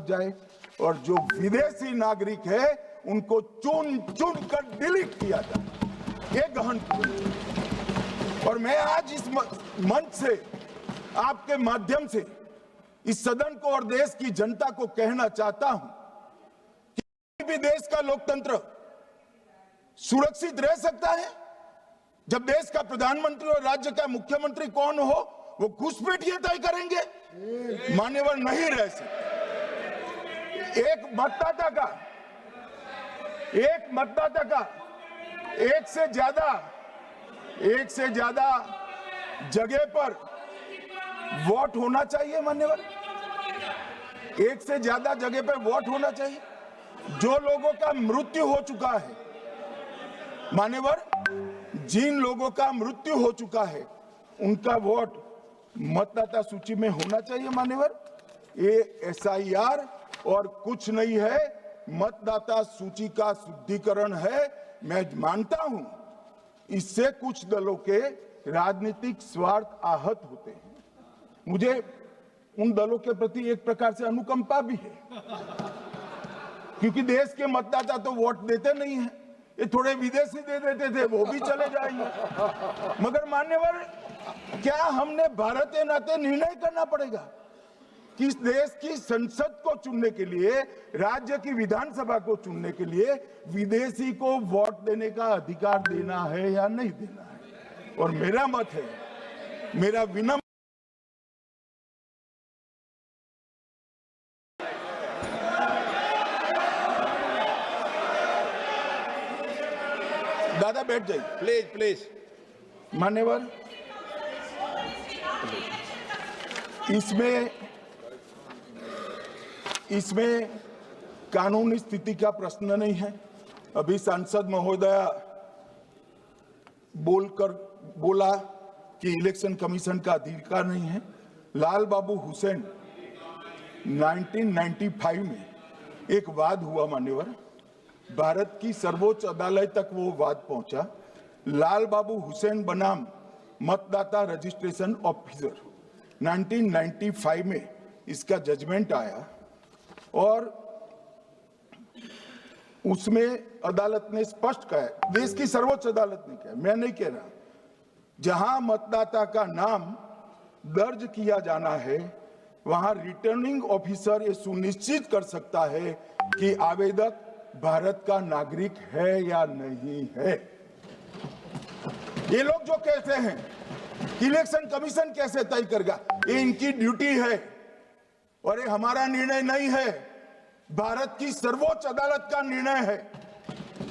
जाए और जो विदेशी नागरिक है उनको चुन चुन कर डिलीट किया जाए। ये गहन। और मैं आज इस मंच से आपके माध्यम से इस सदन को और देश की जनता को कहना चाहता हूं कि किसी भी देश का लोकतंत्र सुरक्षित रह सकता है जब देश का प्रधानमंत्री और राज्य का मुख्यमंत्री कौन हो वो घुसपैठ ये तय करेंगे। मान्यवर नहीं रह सकते। एक मतदाता का एक से ज्यादा जगह पर वोट होना चाहिए। मान्यवर, एक से ज्यादा जगह पर वोट होना चाहिए। जो लोगों का मृत्यु हो चुका है, मान्यवर, जिन लोगों का मृत्यु हो चुका है उनका वोट मतदाता सूची में होना चाहिए। मान्यवर, ये एसआईआर और कुछ नहीं है, मतदाता सूची का शुद्धिकरण है। मैं मानता हूं इससे कुछ दलों के राजनीतिक स्वार्थ आहत होते हैं। मुझे उन दलों के प्रति एक प्रकार से अनुकंपा भी है, क्योंकि देश के मतदाता तो वोट देते नहीं है। ये थोड़े विदेशी दे देते थे, वो भी चले जाएंगे। मगर मान्यवर, क्या हमने भारत के नाते निर्णय करना पड़ेगा कि इस देश की संसद को चुनने के लिए, राज्य की विधानसभा को चुनने के लिए विदेशी को वोट देने का अधिकार देना है या नहीं देना है। और मेरा मत है, मेरा विनम्र दादा बैठ जाइए प्लीज। मान्यवर, इसमें कानूनी स्थिति का प्रश्न नहीं है। अभी सांसद महोदया बोला कि इलेक्शन कमीशन का अधिकार नहीं है। लाल बाबू हुसैन 1995 में एक वाद हुआ। मान्यवर, भारत की सर्वोच्च अदालत तक वो वाद पहुंचा। लाल बाबू हुसैन बनाम मतदाता रजिस्ट्रेशन ऑफिसर 1995 में इसका जजमेंट आया और उसमें अदालत ने स्पष्ट कहा, देश की सर्वोच्च अदालत ने कहा, मैं नहीं कह रहा, जहां मतदाता का नाम दर्ज किया जाना है वहां रिटर्निंग ऑफिसर ये सुनिश्चित कर सकता है कि आवेदक भारत का नागरिक है या नहीं है। ये लोग जो कहते हैं कि इलेक्शन कमीशन कैसे तय करेगा, ये इनकी ड्यूटी है और ये हमारा निर्णय नहीं है, भारत की सर्वोच्च अदालत का निर्णय है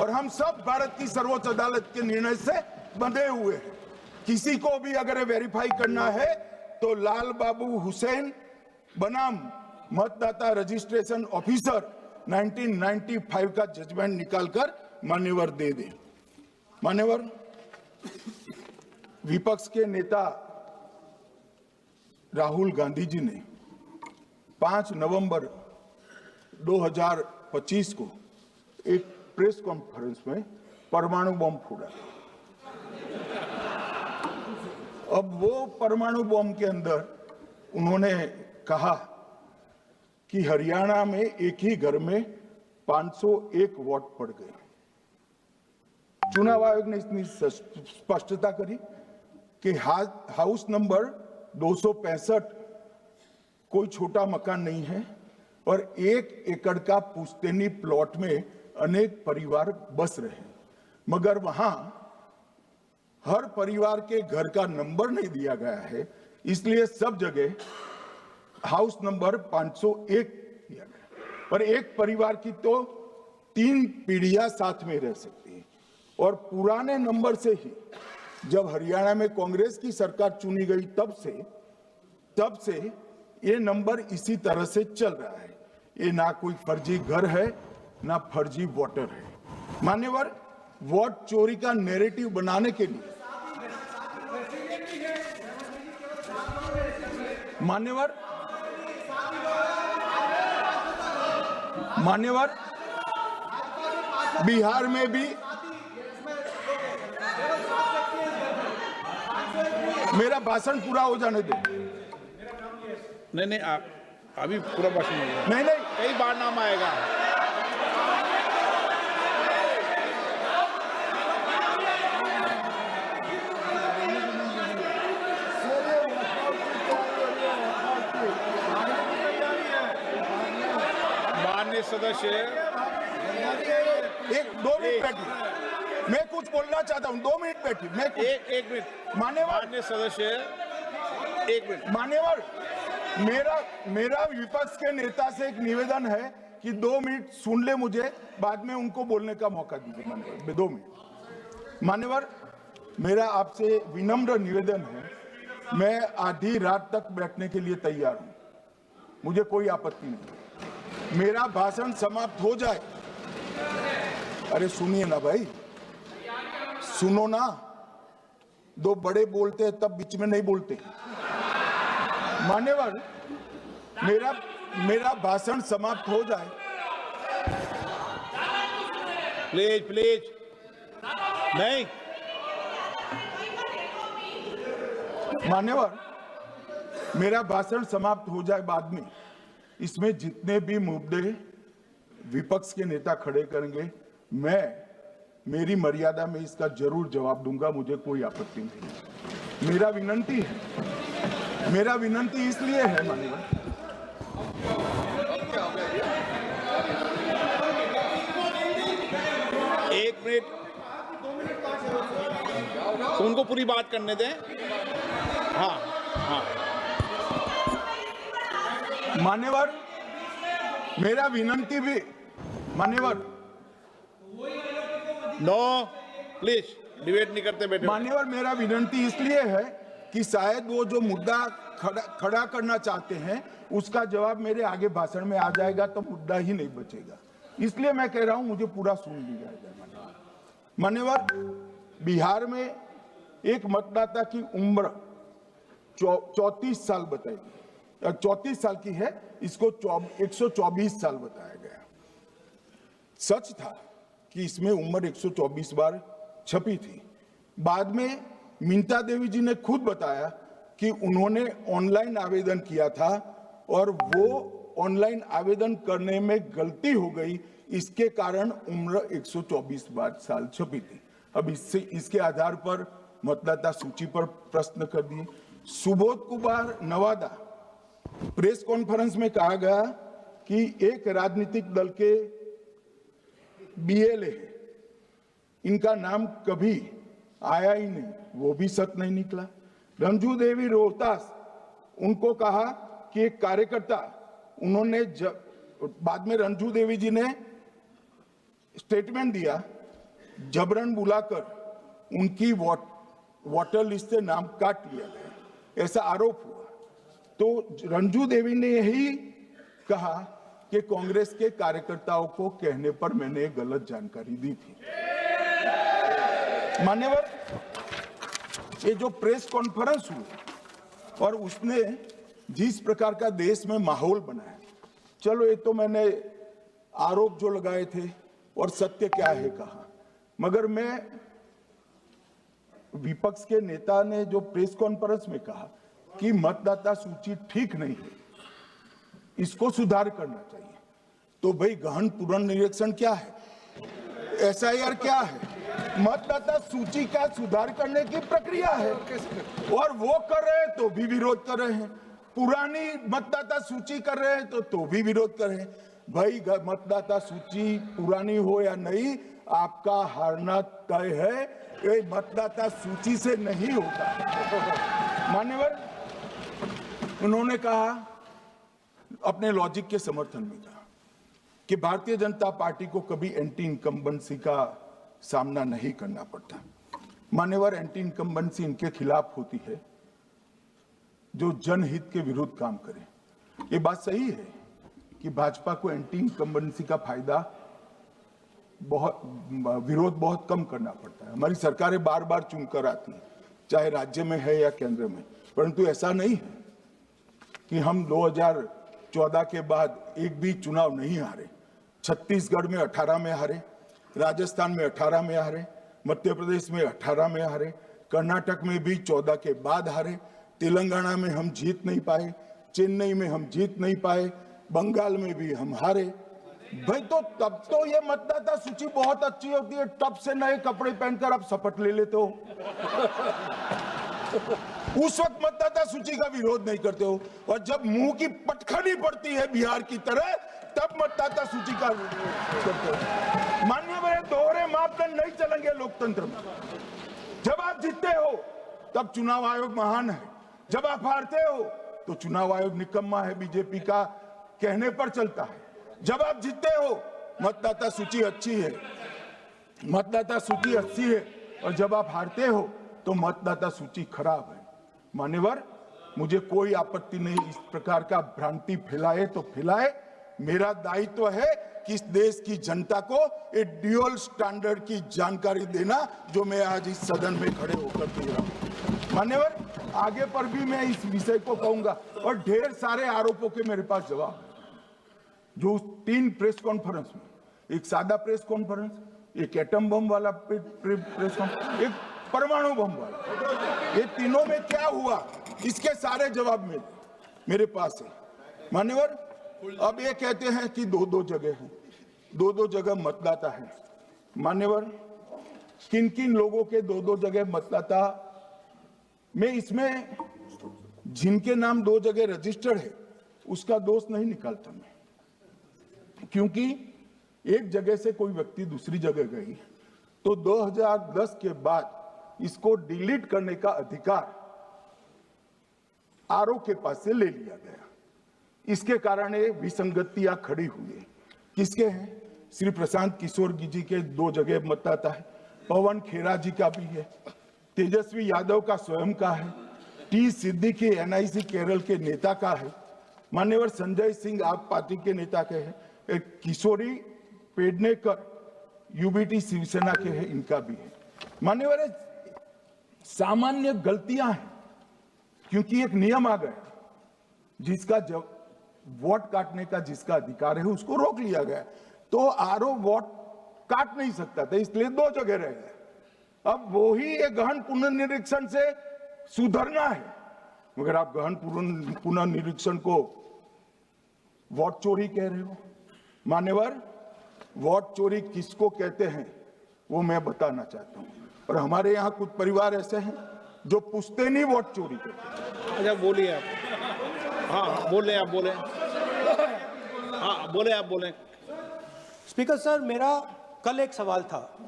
और हम सब भारत की सर्वोच्च अदालत के निर्णय से बंधे हुए हैं। किसी को भी अगर वेरीफाई करना है तो लाल बाबू हुसैन बनाम मतदाता रजिस्ट्रेशन ऑफिसर 1995 का जजमेंट निकालकर मान्यवर दे दे। मान्यवर, विपक्ष के नेता राहुल गांधी जी ने 5 नवंबर 2025 को एक प्रेस कॉन्फ्रेंस में परमाणु बम फोड़ा। अब वो परमाणु बम के अंदर उन्होंने कहा कि हरियाणा में एक ही घर में 501 वोट पड़ गए। चुनाव आयोग ने इतनी स्पष्टता करी कि हाउस नंबर 265 कोई छोटा मकान नहीं है और 1 एकड़ का पुश्तैनी प्लॉट में अनेक परिवार बस रहे हैं, मगर वहां हर परिवार के घर का नंबर नहीं दिया गया है, इसलिए सब जगह हाउस नंबर 501 दिया गया। पर एक परिवार की तो 3 पीढ़ियां साथ में रह सकती है और पुराने नंबर से ही जब हरियाणा में कांग्रेस की सरकार चुनी गई तब से ये नंबर इसी तरह से चल रहा है। ये ना कोई फर्जी घर है ना फर्जी वोटर है। मान्यवर, वोट चोरी का नैरेटिव बनाने के लिए मान्यवर बिहार में भी मेरा भाषण पूरा हो जाने दो। नहीं, अभी पूरा भाषण होगा। नहीं नहीं, कई बार नाम आएगा। माननीय सदस्य, एक 2 मिनट बैठिए, मैं कुछ बोलना चाहता हूँ। 2 मिनट बैठिए, मैं एक मिनट। मान्यवर माननीय सदस्य, एक मिनट। मान्यवर, मेरा विपक्ष के नेता से एक निवेदन है कि 2 मिनट सुन ले मुझे, बाद में उनको बोलने का मौका दीजिए। मान्यवर 2 मिनट। मान्यवर, मेरा आपसे विनम्र निवेदन है, मैं आधी रात तक बैठने के लिए तैयार हूं, मुझे कोई आपत्ति नहीं। मेरा भाषण समाप्त हो जाए, अरे सुनिए ना भाई, सुनो ना, 2 बड़े बोलते हैं तब बीच में नहीं बोलते। मान्यवर, मेरा भाषण समाप्त हो जाए। प्लीज प्लीज, नहीं। मान्यवर, मेरा भाषण समाप्त हो जाए बाद में, इसमें जितने भी मुद्दे विपक्ष के नेता खड़े करेंगे, मेरी मर्यादा में इसका जरूर जवाब दूंगा, मुझे कोई आपत्ति नहीं। मेरा विनंती इसलिए है मान्यवर, एक मिनट, उनको पूरी बात करने दें। हाँ हाँ, मान्यवर, मेरा विनंती भी, मान्यवर, नो प्लीज, डिबेट नहीं करते बैठे। मान्यवर, मेरा विनंती इसलिए है कि शायद वो जो मुद्दा खड़ा करना चाहते हैं उसका जवाब मेरे आगे भाषण में आ जाएगा तो मुद्दा ही नहीं बचेगा, इसलिए मैं कह रहा हूं मुझे पूरा सुन लिया जाए। मान्यवर, बिहार में एक मतदाता की उम्र 34 साल बताई गई, 34 साल की है, इसको 124 साल बताया गया। सच था कि इसमें उम्र 124 बार छपी थी। बाद में मिंता देवी जी ने खुद बताया कि उन्होंने ऑनलाइन आवेदन किया था और वो ऑनलाइन आवेदन करने में गलती हो गई, इसके कारण उम्र 124 बार साल छपी थी। अब इसके आधार पर मतदाता सूची पर प्रश्न कर दिए। सुबोध कुमार नवादा, प्रेस कॉन्फ्रेंस में कहा गया कि एक राजनीतिक दल के बीएलए है, इनका नाम कभी आया ही नहीं, वो भी सच नहीं निकला। रंजू देवी रोहतास, उनको कहा कि एक कार्यकर्ता, उन्होंने बाद में रंजू देवी जी ने स्टेटमेंट दिया, जबरन बुलाकर उनकी वोटर लिस्ट से नाम काट लिया गया, ऐसा आरोप हुआ। तो रंजू देवी ने यही कहा कि कांग्रेस के कार्यकर्ताओं को कहने पर मैंने गलत जानकारी दी थी। मान्यवर, ये जो प्रेस कॉन्फ्रेंस हुई और उसने जिस प्रकार का देश में माहौल बनाया, चलो ये तो मैंने आरोप जो लगाए थे और सत्य क्या है कहा, मगर मैं विपक्ष के नेता ने जो प्रेस कॉन्फ्रेंस में कहा कि मतदाता सूची ठीक नहीं है, इसको सुधार करना चाहिए, तो भाई गहन पुनर्निरीक्षण क्या है, एसआईआर क्या है, मतदाता सूची का सुधार करने की प्रक्रिया है, और वो कर रहे हैं तो भी विरोध कर रहे हैं, पुरानी मतदाता सूची कर रहे हैं तो भी विरोध कर रहे हैं। भाई मतदाता सूची पुरानी हो या नहीं, आपका हारना तय है, ये मतदाता सूची से नहीं होगा। मान्यवर, उन्होंने कहा, अपने लॉजिक के समर्थन में कहा कि भारतीय जनता पार्टी को कभी एंटी इनकम्बेंसी का सामना नहीं करना पड़ता। मान्यवर, एंटी इनकम्बेंसी इनके खिलाफ होती है जो जनहित के विरुद्ध काम करे। ये बात सही है कि भाजपा को एंटी इनकम्बेंसी का फायदा विरोध बहुत कम करना पड़ता है। हमारी सरकारें बार बार चुनकर आती हैं, चाहे राज्य में है या केंद्र में, परंतु ऐसा नहीं है कि हम 2014 के बाद एक भी चुनाव नहीं हारे। छत्तीसगढ़ में 18 में हारे, राजस्थान में 18 में हारे, मध्य प्रदेश में 18 में हारे, कर्नाटक में भी 14 के बाद हारे, तेलंगाना में हम जीत नहीं पाए, चेन्नई में हम जीत नहीं पाए, बंगाल में भी हम हारे। भाई तो तब तो ये मतदाता सूची बहुत अच्छी होती है, तब से नए कपड़े पहनकर आप शपथ ले लेते हो। उस वक्त मतदाता सूची का विरोध नहीं करते हो, और जब मुंह की पटखनी पड़ती है बिहार की तरह, तब मतदाता सूची का विरोध करते हो। माननीय मेरे दोहरे मापदंड नहीं चलेंगे लोकतंत्र में। जब आप जीतते हो तब चुनाव आयोग महान है, जब आप हारते हो तो चुनाव आयोग निकम्मा है, बीजेपी का कहने पर चलता है। जब आप जीतते हो मतदाता सूची अच्छी है, मतदाता सूची अच्छी है, और जब आप हारते हो तो मतदाता सूची खराब है। मान्यवर, मुझे कोई आपत्ति नहीं, इस प्रकार का भ्रांति फैलाए तो फैलाए। मेरा दायित्व है कि इस देश की जनता को एक ड्यूअल स्टैंडर्ड की जानकारी देना, जो मैं आज इस सदन में खड़े होकर दे रहा हूं। मान्यवर, आगे पर भी मैं इस विषय को कहूंगा, और ढेर सारे आरोपों के मेरे पास जवाब है। जो 3 प्रेस कॉन्फ्रेंस में, एक सादा प्रेस कॉन्फ्रेंस, एक एटम बम वाला प्रेस कॉन्फ्रेंस, एक परमाणु बम वाला, ये तीनों में क्या हुआ, इसके सारे जवाब मेरे पास है। मान्यवर, अब ये कहते हैं कि 2-2 जगह है, 2-2 जगह मतदाता है। मान्यवर, किन किन लोगों के 2-2 जगह मतदाता, मैं इसमें जिनके नाम 2 जगह रजिस्टर्ड है उसका दोष नहीं निकालता मैं, क्योंकि एक जगह से कोई व्यक्ति दूसरी जगह गई तो 2010 के बाद इसको डिलीट करने का अधिकार आरओ के पास से ले लिया गया। इसके कारण ये विसंगतियां खड़ी हुई है। किसके हैं? श्री प्रशांत किशोर जी के 2 जगह मतदाता है, पवन खेरा जी का भी है, तेजस्वी यादव का स्वयं का है, टी सिद्दीकी एनआईसी केरल के नेता का है, मान्यवर संजय सिंह आप पार्टी के नेता के हैं, एक किशोरी पेडनेकर यूबीटी शिवसेना के हैं, इनका भी है। मान्यवर, सामान्य गलतियां हैं, क्योंकि एक नियम आ गया, जिसका जब वोट काटने का जिसका अधिकार है उसको रोक लिया गया, तो आरओ वोट काट नहीं सकता था, इसलिए 2 जगह रह गए। अब वो ही एक गहन पुनर्निरीक्षण से सुधरना है, मगर आप गहन पुनर्निरीक्षण को वोट चोरी कह रहे हो। मान्यवर, वोट चोरी किसको कहते हैं वो मैं बताना चाहता हूं, और हमारे यहाँ कुछ परिवार ऐसे हैं जो पूछते नहीं वोट चोरी करते। अच्छा, बोलिए आप। हाँ, बोले आप, बोले। हाँ, बोले आप, बोले। स्पीकर सर, मेरा कल एक सवाल था,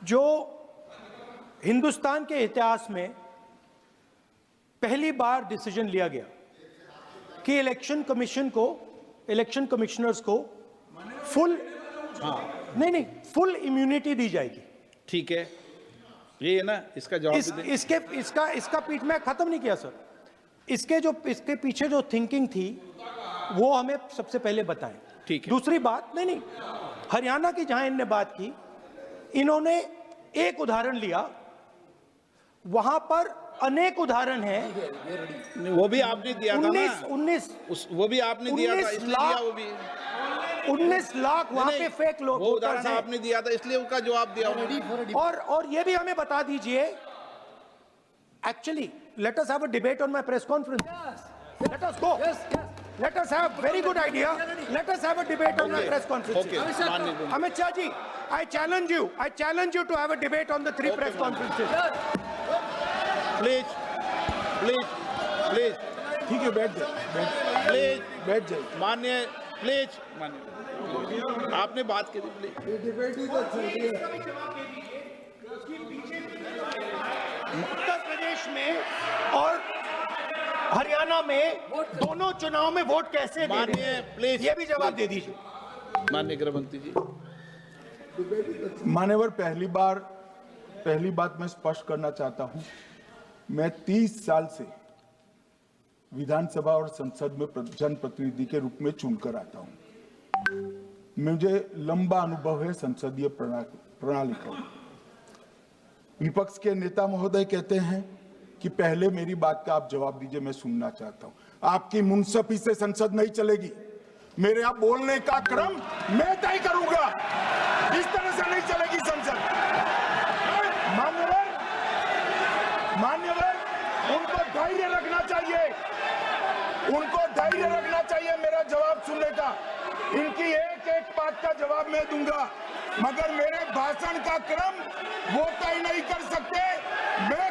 जो हिंदुस्तान के इतिहास में पहली बार डिसीजन लिया गया कि इलेक्शन कमिश्नर्स को फुल फुल इम्यूनिटी दी जाएगी। ठीक है, ये है ना, इसका जवाब इसका पीठ में खत्म नहीं किया सर। इसके पीछे जो थिंकिंग थी वो हमें सबसे पहले बताएं। ठीक है। दूसरी बात, नहीं, हरियाणा की जहां इन्होंने बात की, इन्होंने एक उदाहरण लिया, वहां पर अनेक उदाहरण हैं। वो भी आपने दिया था ना, 19 वो भी आपने दिया था, इसलिए दिया वो भी। 19 लाख वहां पे फेक लोग, वो उदाहरण आपने दिया था, इसलिए उनका जवाब दिया। और ये भी हमें बता दीजिए, actually let us have a debate on my press conference. Let us go. Let us have very good idea. Let us have a debate on my press conference. Amit Shah ji, I challenge you to have a debate on the 3 press conferences. Please. ठीक है, बैठ जाए, बैठ जाए। माननीय, please माननीय, आपने बात की थी, प्लीज। उत्तर प्रदेश में और हरियाणा में दोनों चुनाव में वोट कैसे दे रहे हैं? प्लीज, ये भी जवाब दे दीजिए। माननीय गृह मंत्री जी। मान्यवर, पहली बात मैं स्पष्ट करना चाहता हूं, मैं 30 साल से विधानसभा और संसद में जनप्रतिनिधि के रूप में चुनकर आता हूं। मुझे लंबा अनुभव है संसदीय प्रणाली का। विपक्ष के नेता महोदय कहते हैं कि पहले मेरी बात का आप जवाब दीजिए, मैं सुनना चाहता हूं। आपकी मुनसफी से संसद नहीं चलेगी, मेरे आप बोलने का क्रम मैं तय करूंगा, इस तरह से नहीं चलेगी संसद। मान्यवर, उनको धैर्य रखना चाहिए, उनको धैर्य रखना चाहिए मेरा जवाब सुनने का। इनकी एक एक बात का जवाब मैं दूंगा, मगर मेरे भाषण का क्रम वो तय नहीं कर सकते। मैं